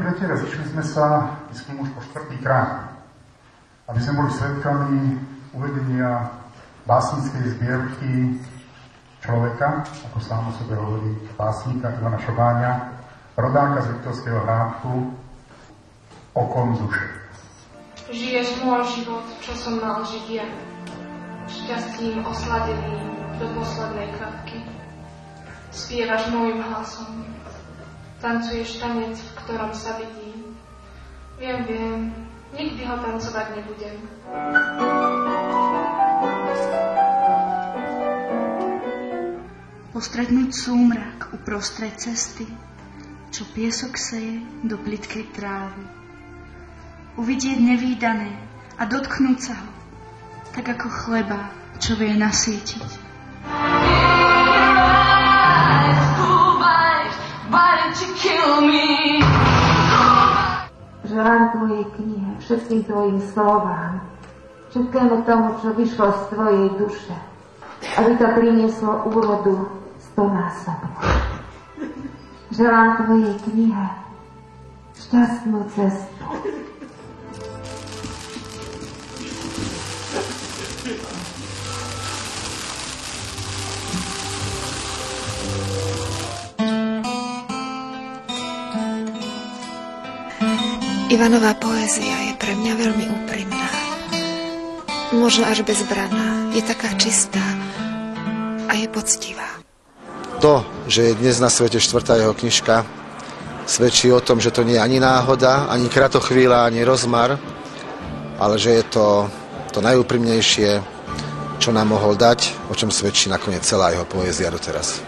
priatelia, zišli sme sa, myslím už po 4. krát, aby sme boli svedkami uvedenia básnickej zbierky človeka, ako sám o sebe hovorí básnika Ivana Šobáňa, rodáka z Liptovského Hrádku, Okom z duše. Žiješ môj život, čo som mal žiť ja, šťastím osladeným do poslednej kvapky. Spievaš môjim hlasom, tancuješ tanec, v ktorom sa vidím. Viem, nikdy ho tancovať nebudem. Postretnúť súmrak uprostred cesty, čo piesok seje do plytkej trávy. Uvidieť nevídané a dotknúť sa ho, tak ako chleba, čo vie nasýtiť. Želám tvojej knihe, všetkým tvojim slovám, všetkému tomu, čo vyšlo z tvojej duše, aby to prinieslo úrodu 100-násobnú. Želám tvojej knihe šťastnú cestu. Ivanová poézia je pre mňa veľmi úprimná. Možno až bezbranná. Je taká čistá a je poctivá. To, že je dnes na svete 4. jeho knižka, svedčí o tom, že to nie je ani náhoda, ani kratochvíľa, ani rozmar, ale že je to najúprimnejšie, čo nám mohol dať, o čom svedčí nakoniec celá jeho poézia doteraz.